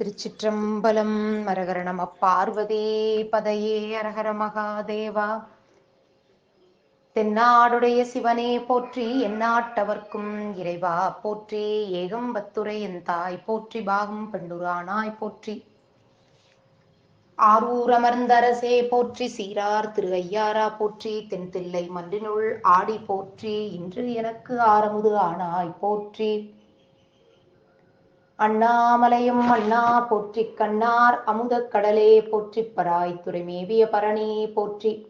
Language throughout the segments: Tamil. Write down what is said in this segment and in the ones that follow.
திருச்சிற்றம்பலம். மரகர நம பார்வதி பதையே அரகர மகாதேவா. தென்னாடுடைய சிவனே போற்றி, எந்நாட்டவர்க்கும் இறைவா போற்றி. ஏகம்பத்துரை என் தாய் போற்றி, பாகம் பெண்டுரானாய் போற்றி. ஆரூர் அமர்ந்தரசே போற்றி, சீரார் திரு ஐயாரா போற்றி. தென்தில்லை மன்றினுள் ஆடி போற்றி, இன்று எனக்கு ஆரமுது ஆனாய் போற்றி. அண்ணாமலையும் அண்ணா போற்றி, கண்ணார் அமுதக் கடலே போற்றி. பராய்த்துறை மேவிய பரணி போற்றி,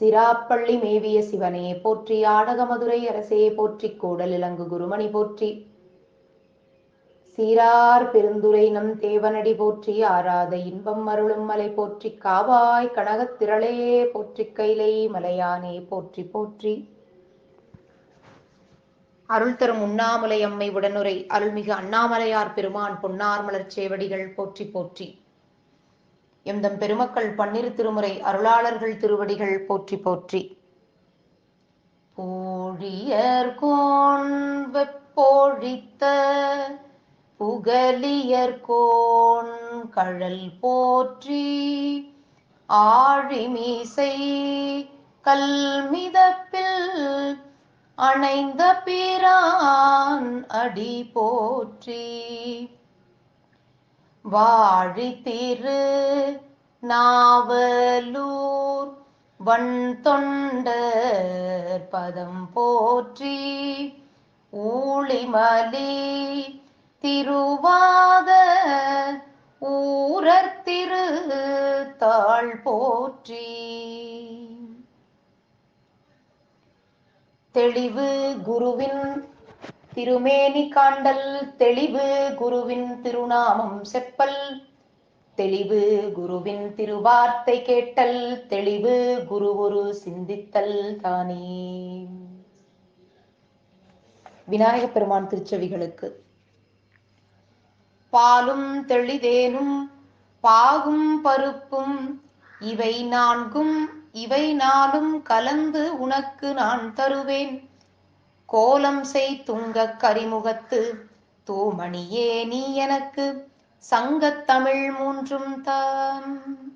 சிராப்பள்ளி மேவிய சிவனே போற்றி. ஆடக மதுரை அரசே போற்றி, கூடல் இலங்கு குருமணி போற்றி. சீரார் பெருந்துரை நம் தேவனடி போற்றி, ஆராத இன்பம் அருளும் மலை போற்றி. காவாய் கனகத் திரளே போற்றி, கைலை மலையானே போற்றி போற்றி. அருள் தரும் உண்ணாமலை அம்மை உடனுரை அருள்மிகு அண்ணாமலையார் பெருமான் பொன்னார் மலர்ச் சேவடிகள் போற்றி போற்றி. எம்தம் பெருமக்கள் பன்னிரு திருமுறை அருளாளர்கள் திருவடிகள் போற்றி போற்றி. போழியர்கோன் வெப்போழித்த புகலியர்கோன் கழல் போற்றி, ஆழிமீசை கல்மிதப்பில் அணைந்த பிரான் அடி போற்றி. வாழி திரு நாவலூர் வன் தொண்டர் பதம் போற்றி, ஊழிமலி திருவாத ஊரர் திரு தாள் போற்றி. தெளிவு குருவின் திருமேனி காண்டல், தெளிவு குருவின் திருநாமம் செப்பல், தெளிவு குருவின் திருவார்த்தை கேட்டல், தெளிவு குரு ஒரு சிந்தித்தல் தானே. விநாயகப் பெருமான் திருச்செவிகளுக்கு. பாலும் தெளிதேனும் பாகும் பருப்பும் இவை நாளும் கலந்து உனக்கு நான் தருவேன். கோலம் செய் துங்கக் கரிமுகத்து தூமணியே நீ எனக்கு, சங்கத் தமிழ் மூன்றும் தான்.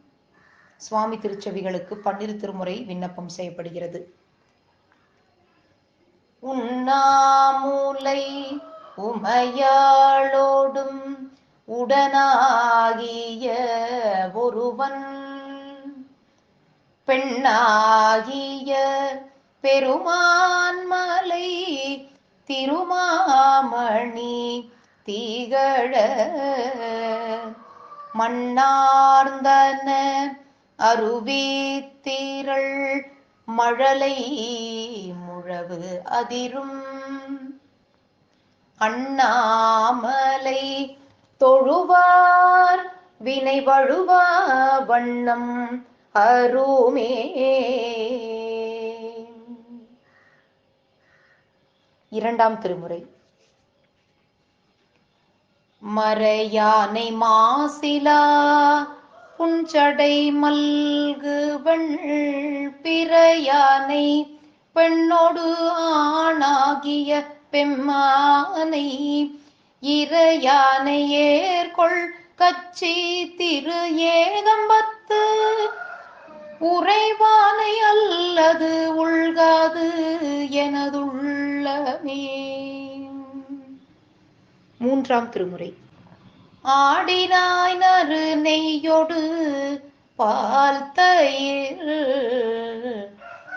சுவாமி திருச்செவிகளுக்கு பன்னிரு திருமுறை விண்ணப்பம் செய்யப்படுகிறது. உண்ணாமூலை உமையாளோடும் உடனாகிய ஒருவன், பெண்ணாகிய பெருமான்மலை திருமாமணி திகழ, மண்ணார்ந்தன அருவித்திரள் மழலை முழவு அதிரும், அண்ணாமலை தொழுவார் வினை வழுவா வண்ணம் அருமே. இரண்டாம் திருமுறை. மறையானை மாசிலா புஞ்சடை மல்குவள், பிறையானை பெண்ணோடு ஆணாகிய பெம்மானை, இறையானை ஏற்கொள் கச்சி திரு ஏகம்பத்து, உறைவானை அல்லது உள்காது எனதுள்ளமே. மூன்றாம் திருமுறை. ஆடினாய் நறு நெய்யொடு பால் தயிர்,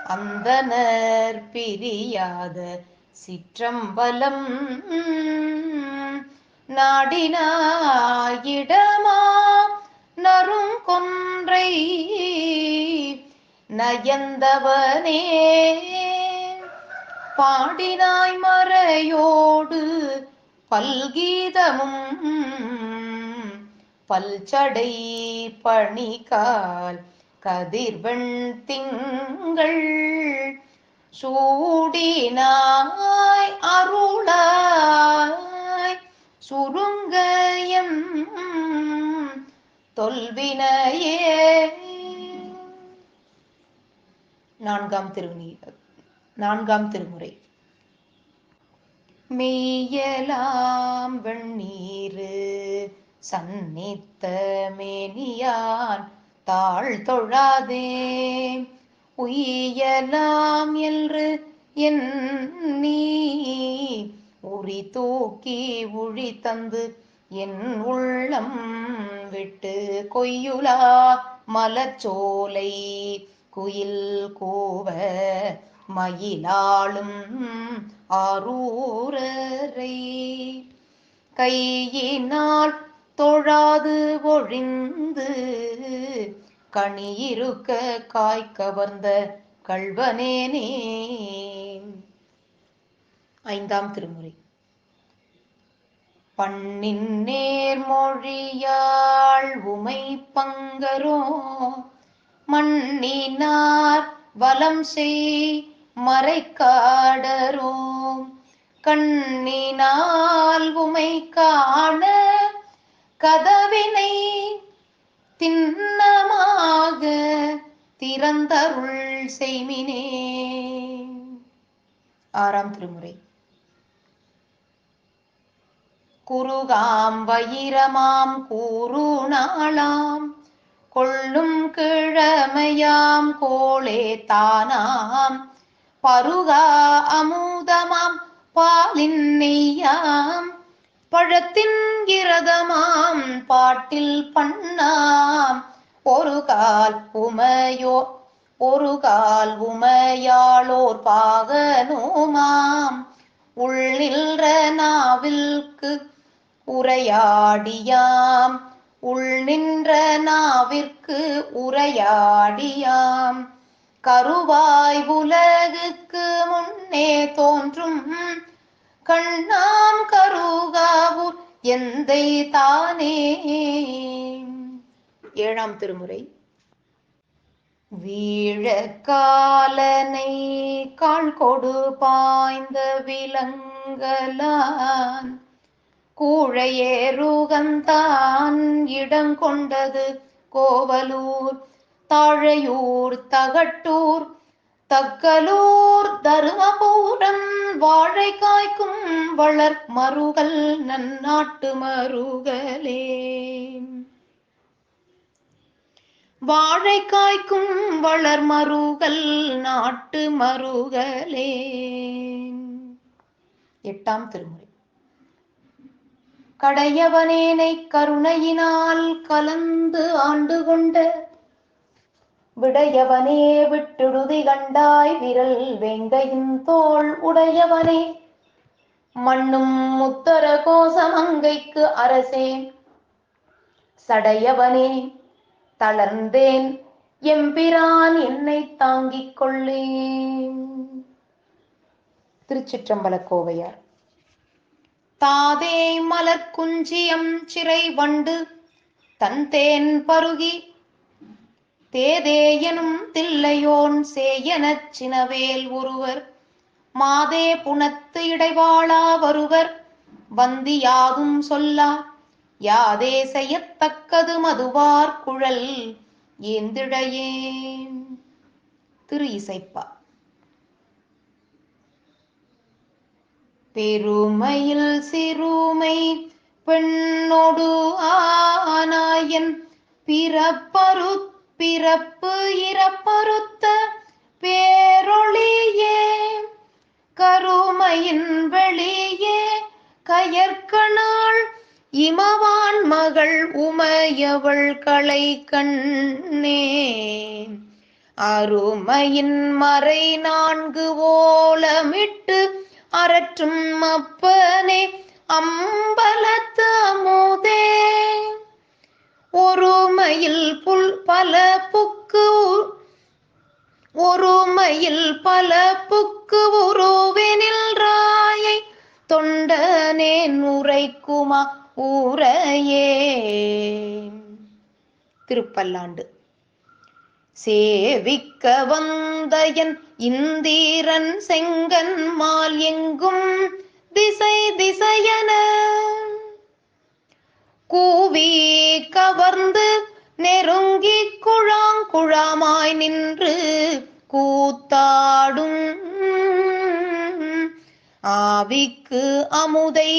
அந்தனர் பிரியாத சிற்றம்பலம், நாடினாயிடமா நறுங்கொன்றை நயந்தவனே, பாடினாய் மறையோடு பல்கீதமும் பல்சடை பணிகால் கதிர்வெண் திங்கள், சூடினாய் அருளாய் சுருங்கயம் தொல்வினையே. நான்காம் திருமுறை. மெய்யலாம் வெண்ணீரு சன்னித்த மேனியான் தாழ் தொழாதே உய்யலாம் என்று எண்ணி உரி தூக்கி உழி தந்து என் உள்ளம் விட்டு கொய்யுலா மலர்ச்சோலை குயில் கூவ மயிலாளும் ஆரூரரை கையினால் தொழாது ஒழிந்து கனியிருக்க காய் கவர்ந்த கள்வனேனே. ஐந்தாம் திருமுறை. பண்ணின் நேர்மொழியாள் உமை பங்கரோ மண்ணினார் வலம் செய் மறைக்காடரோ கண்ணினால் உமை காண கதவினை திண்ணமாக திறந்தருள் செய்மினே. ஆறாம் திருமுறை. குருகாம் வயிரமாம் கூறுநாளாம் கொள்ளும் கிழமையாம் கோளே தானாம் பருகா அமுதமாம் பாலின் நெய்யாம் பழத்தின் கிரதமாம் பாட்டில் பண்ணாம் ஒரு கால் உமையாளோர் பாகனோமாம் உள்நின்ற நாவிற்கு உரையாடியாம் உள்நின்ற நாவிற்கு உரையாடியாம் கருவாய் உலகுக்கு முன்னே தோன்றும் கண்ணாம் கருகாவூர் எந்தை தானே. ஏழாம் திருமுறை. வீழக்காலனை கால் கொடு பாய்ந்த விலங்கலான் கூழையேறுகந்தான் இடங்கொண்டது கோவலூர் தாழையூர் தகட்டூர் தக்கலூர் தருமபுரம் வாழை காய்க்கும் வளர் மருகல் நன்னாட்டு மருகலே. வாழை காய்க்கும் வளர் மருகல் நாட்டு மருகலே. எட்டாம் திருமுறை. கடையவனேனை கருணையினால் கலந்து ஆண்டு கொண்ட விடையவனே விட்டுடுதி கண்டாய் விரல் வெங்கையின் தோள் உடையவனே மண்ணும் முத்தர கோசமங்கைக்கு அரசே சடையவனே தளர்ந்தேன் எம்பிரான் என்னை தாங்கிக் கொள்ளேன். திருச்சிற்றம்பல கோவையார். தாதே மலர் குஞ்சியம் சிறை வண்டு தன்தேன் பருகி தேதே எனும் தில்லையோன் சேயனச் சினவேல் ஒருவர் மாதே புனத்து இடைவாளா வருவர் வந்தி யாதும் சொல்லா யாதே செய்யத்தக்கது மதுவார் குழல் ஏந்திழையே. திரு இசைப்பா. பெருமையில் சிறுமை பெண்ணோடு ஆனாயன் பிறப்பு இறப்பறுத்த பேரொளியே கருமையின் வெளியே கயற்கணாள் இமவான் மகள் உமையவள் களை கண்ணே அருமையின் மறை நான்கு ஓலமிட்டு அரற்றும் அப்பனே அம்பலத்து அமுதே ஒருமையில் பல புக்கு உருவெனில் ராயை தொண்டனேன் உரைக்குமா ஊரையே. திருப்பல்லாண்டு. சேவிக்க வந்தயன் இந்திரன் செங்கன் மால் எங்கும் திசை திசையன கூவி கவர்ந்து நெருங்கி குழாங்குழாமாய் நின்று கூத்தாடும் ஆவிக்கு அமுதை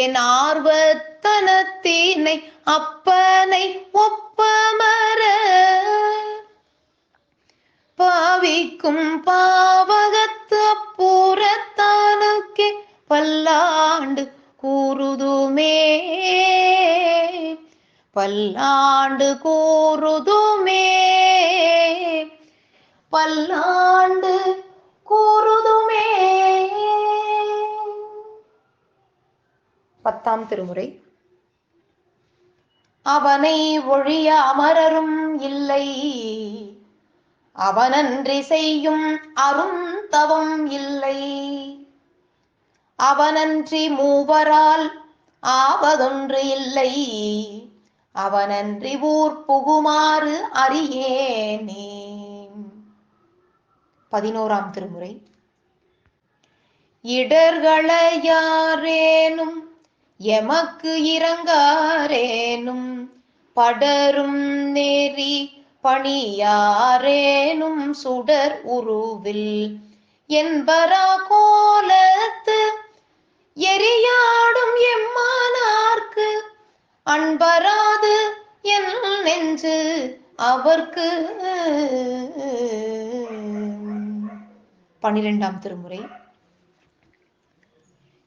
என் ஆர்வத்த அத்தனத்தீனை அப்பனை ஒப்பமர பாவிக்கும் பாவகத்து அப்புறத்தானுக்கே பல்லாண்டு கூறுதுமே பல்லாண்டு கூறுதுமே பல்லாண்டு கூறுதுமே. 10ஆம் திருமுறை. அவனை ஒழிய அமரரும் இல்லை, அவனன்றி செய்யும் அருந்தவம் இல்லை, அவனன்றி மூவரால் ஆவதொன்று இல்லை, அவனன்றி ஊர் புகுமாறு அறியேனே. 11ஆம் திருமுறை. இடர்களையாரேனும் எமக்கு இறங்காரேனும் படரும் நெறி பணியாரேனும் சுடர் உருவில் என்பரா கோலத்து எரியாடும் எம்மானார்க்கு அன்பராது என் நெஞ்சு அவர்க்கு. 12ஆம் திருமுறை.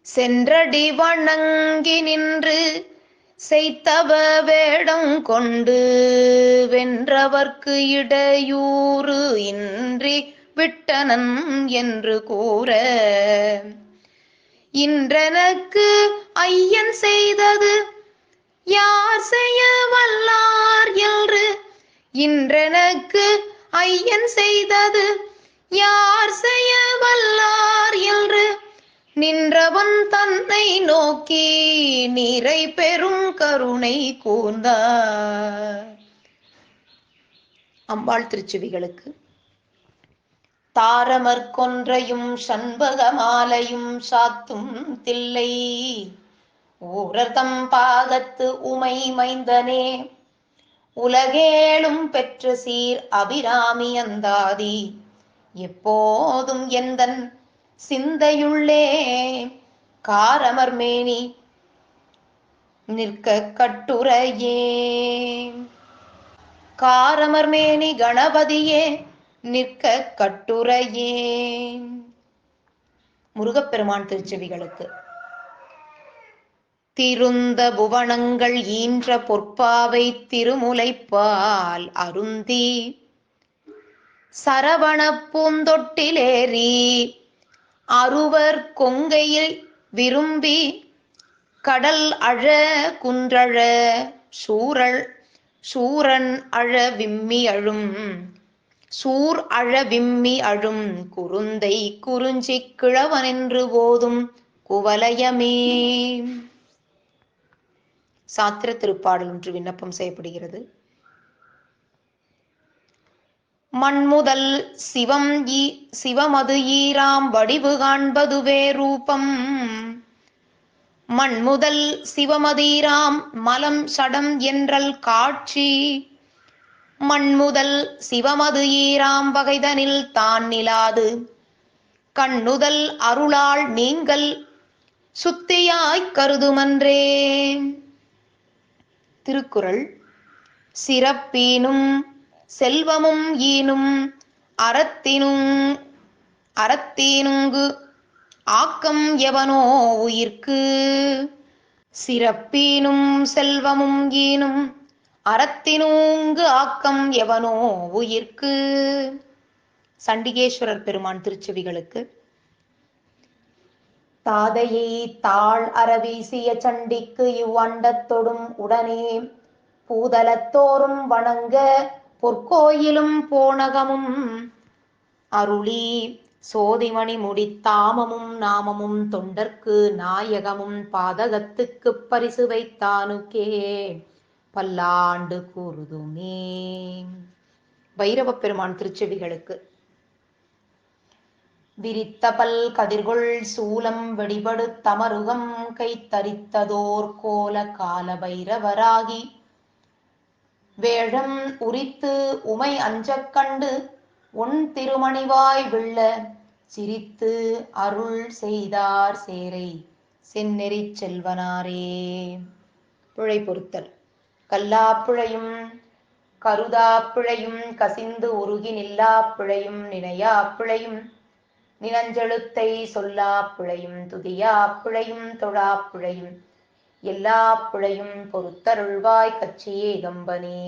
சென்றடி வணங்கி நின்று செய்தவ வேடம் கொண்டு வென்றவர்க்கு இடையூறு இன்றி விட்டனன் என்று கூற இன்றெனக்கு ஐயன் செய்தது யார் செய்ய வல்லார் என்று இன்றெனக்கு ஐயன் செய்தது யார் செய்ய வல்லார் என்று நின்றவன் தன்னை நோக்கி நீரை பெரும் கருணை கூர்ந்தார். அம்பாள் திருச்சுவிகளுக்கு. தாரமர் கொன்றையும் சண்பக மாலையும் சாத்தும் தில்லை ஊரர்தம் பாகத்து உமை மைந்தனே உலகேளும் பெற்ற சீர் அபிராமி அந்தாதி எப்போதும் எந்தன் சிந்தையுள்ளே காரமர் மேனி நிற்க கட்டுரையே. காரமர் மேனி கணபதியே நிற்க கட்டுரையே. முருகப்பெருமான் திருச்செவிகளுக்கு. திருந்த புவனங்கள் ஈன்ற பொற்பாவை திருமுலைப்பால் அருந்தி சரவண பூந்தொட்டிலேறி அருவர் கொங்கையில் விரும்பி கடல் அழ குன்றழ சூரன் அழ விம்மி அழும் சூர் அழ விம்மி அழும் குருந்தை குறிஞ்சி கிழவனென்று போதும் குவலயமே. சாத்திர திருப்பாடல் ஒன்று விண்ணப்பம் செய்யப்படுகிறது. மண்முதல் சிவமது ஈராம் வடிவு காண்பதுவே ரூபம் மண்முதல் சிவமதீராம் மலம் சடம் என்றல் காட்சி மண்முதல் சிவமது ஈராம் வகைதனில் தான் நிலாது கண்ணுதல் அருளால் நீங்கள் சுத்தியாய்க் கருதுமன்றே. திருக்குறள். சிறப்பீனும் செல்வமும் ஈனும் அறத்தீனுங்கு ஆக்கம் எவனோ உயிர்க்கு சிறப்பீனும் செல்வமும் ஈனும் அறத்தினூங்கு ஆக்கம் எவனோ உயிர்க்கு. சண்டிகேஸ்வரர் பெருமான் திருச்செவிகளுக்கு. தாதையை தாழ் அறவீசிய சண்டிக்கு இவ்வண்டத்தொடும் உடனே பூதலத்தோறும் வணங்க பொற்கோயிலும் போனகமும் அருளி சோதிமணி முடித்தாமமும் நாமமும் தொண்டர்க்கு நாயகமும் பாதகத்துக்கு பரிசு வைத்தானுக்கே பல்லாண்டு கூறுதுமே. பைரவ பெருமான் திருச்செவிகளுக்கு. விரித்த பல் கதிர்கொள் சூலம் வெடிபடு தமருகம் கை தரித்ததோர் கோல கால பைரவராகி வேழம் உரித்து உமை அஞ்சக் கண்டு உன் திருமணிவாய் விள்ள சிரித்து அருள் செய்தார் சேரை செந்நெறி செல்வனாரே. பிழை பொறுத்தல். கல்லாப்பிழையும் கருதாப்பிழையும் கசிந்து உருகி நில்லாப்பிழையும் நினையாப்பிழையும் நினஞ்செழுத்தை சொல்லாப்பிழையும் துதியாப்பிழையும் தொழாப்பிழையும் எல்லா பிழையும் பொறுத்தருள்வாய் கச்சியே கம்பனே.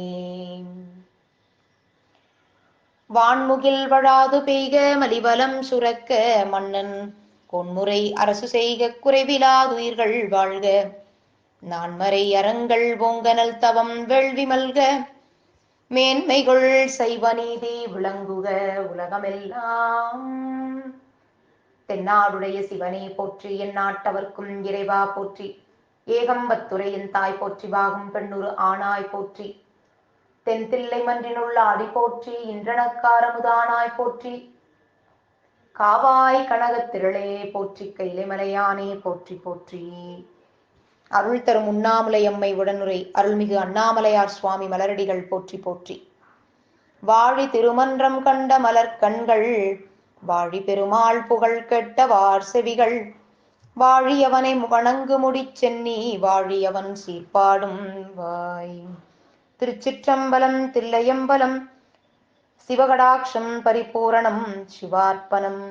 வான்முகில் வழாது பெய்க மலிவலம் சுரக்க மன்னன் கொன்முறை அரசு செய்க குறைவிலாதுயிர்கள் வாழ்க நான்மறை அறங்கள் ஓங்கனல் தவம் வேள்வி மல்க மேன்மைகள் செய்வ நீதி விளங்குக உலகமெல்லாம். தென்னாடுடைய சிவனே போற்றி, என் நாட்டவர்க்கும் இறைவா போற்றி, ஏகம்பத்துரையின் தாய் போற்றி, வாகும் பெண்ணுரு ஆனாய் போற்றி, தென் தில்லை மன்றினுள்ள ஆடி போற்றி, இன்றனக்காரமுதானாய் போற்றி, காவாய் கனகத்திரளே போற்றி, கைலை மலையானே போற்றி போற்றி. அருள் தரும் உண்ணாமுலை அம்மை உடனுரை அருள்மிகு அண்ணாமலையார் சுவாமி மலரடிகள் போற்றி போற்றி. வாழி திருமன்றம் கண்ட மலர் கண்கள், வாழி பெருமாள் புகழ் கெட்ட வார் செவிகள், வாழியவனை வணங்கு முடிச் சென்னி, வாழியவன் சீர்பாடும் வாய். திருச்சிற்றம்பலம். தில்லையம்பலம். சிவகடாட்சம் பரிபூரணம். சிவார்ப்பணம்.